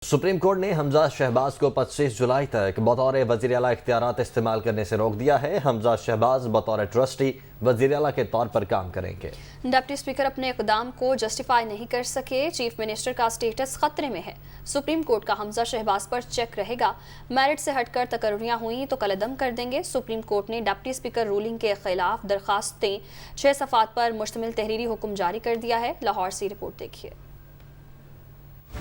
Supreme court ने हमजा शहबाज को 25 जुलाई तक बतौर वज़ीर आला इख्तियारात इस्तेमाल करने से रोक दिया है। हमजा शहबाज बतौर ट्रस्टी वज़ीर आला के तौर पर काम करेंगे। डिप्टी स्पीकर अपने इक़दाम को जस्टिफाई नहीं कर सके, चीफ मिनिस्टर का स्टेटस खतरे में है। सुप्रीम कोर्ट का हमजा शहबाज पर चेक रहेगा। मेरिट से हटकर तकर्रियां हुई तो कलअदम कर देंगे। सुप्रीम कोर्ट ने डिप्टी स्पीकर रूलिंग के खिलाफ दरखास्तें 6 सफ़ात पर मुश्तमिल तहरीरी हुक्म जारी कर दिया है। लाहौर से रिपोर्ट देखिए।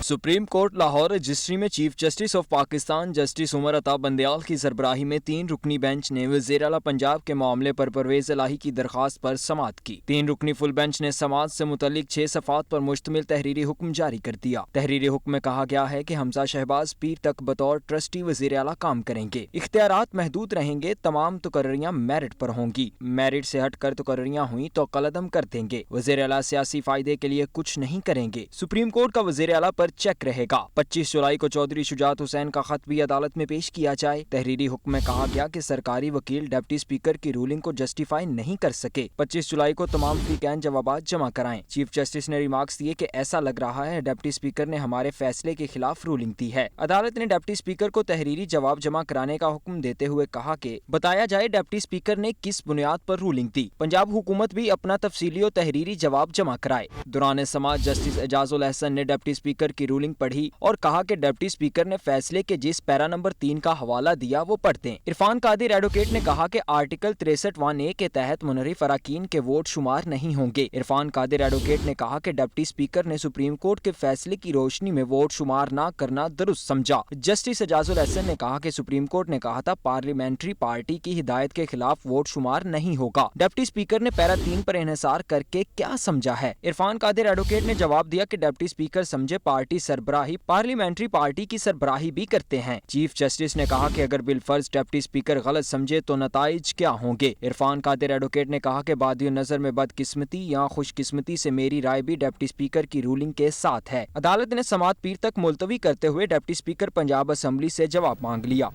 सुप्रीम कोर्ट लाहौर रजिस्ट्री में chief justice of Pakistan justice Umar Ata Bandial की सरबराही में 3 रुकनी बेंच ने वज़ीर आला पंजाब के मामले पर परवेज इलाही की दरखास्त पर समाअत की। 3 रुकनी फुल बेंच ने समाअत से मुतल्लिक 6 सफ़ात पर मुश्तमिल तहरीरी हुक्म जारी कर दिया। तहरीरी हुक्म में कहा गया है कि हमजा शहबाज पीर तक बतौर ट्रस्टी वज़ीर आला काम करेंगे। इख्तियारात महदूद रहेंगे। तमाम तकर्रियां मेरिट पर होंगी। मेरिट से हटकर तकर्रियां हुई तो कलअदम कर देंगे। वज़ीर आला सियासी फायदे के लिए कुछ नहीं करेंगे। सुप्रीम कोर्ट का वज़ीर आला पर चेक रहेगा। 25 जुलाई को चौधरी शुजात हुसैन का खत भी अदालत में पेश किया जाए। तहरीरी हुक्म में कहा गया कि सरकारी वकील डिप्टी स्पीकर की रूलिंग को जस्टिफाई नहीं कर सके। 25 जुलाई को तमाम फीकैन जवाबात जमा कराएं। चीफ जस्टिस ने रिमार्क्स दिए कि ऐसा लग रहा है डिप्टी स्पीकर ने हमारे फैसले के खिलाफ रूलिंग दी है। अदालत ने डिप्टी स्पीकर को तहरीरी जवाब जमा कराने का हुक्म देते हुए कहा कि बताया जाए डिप्टी स्पीकर ने किस बुनियाद पर रूलिंग दी। पंजाब हुकूमत भी अपना तफसीली और तहरीरी जवाब जमा कराए। दौरान समाअत जस्टिस एजाजुल अहसन ने डिप्टी स्पीकर की रूलिंग पढ़ी और कहा कि डिप्टी स्पीकर ने फैसले के जिस पैरा नंबर 3 का हवाला दिया वो पढ़ते। इरफान कादिर एडवोकेट ने कहा कि आर्टिकल 63(1)(a) के तहत मुनहरिफ अरकान के वोट शुमार नहीं होंगे। इरफान कादिर एडवोकेट ने कहा कि डिप्टी स्पीकर ने सुप्रीम कोर्ट के फैसले की रोशनी में वोट शुमार न करना दुरुस्त समझा। जस्टिस एजाजुल अहसन ने कहा कि सुप्रीम कोर्ट ने कहा था पार्लियामेंट्री पार्टी की हिदायत के खिलाफ वोट शुमार नहीं होगा। डिप्टी स्पीकर ने पैरा 3 पर इन्हिसार करके क्या समझा है। इरफान कादिर एडवोकेट ने जवाब दिया कि डिप्टी स्पीकर समझे पार्टी सरबराही पार्लियामेंट्री पार्टी की सरबराही भी करते हैं। चीफ जस्टिस ने कहा कि अगर बिलफर्ज डिप्टी स्पीकर गलत समझे तो नताइज क्या होंगे। इरफान कादिर एडवोकेट ने कहा कि बादियो नजर में बदकिस्मती या खुशकिस्मती से मेरी राय भी डिप्टी स्पीकर की रूलिंग के साथ है। अदालत ने समाअत पीर तक मुलतवी करते हुए डिप्टी स्पीकर पंजाब असेंबली से जवाब मांग लिया।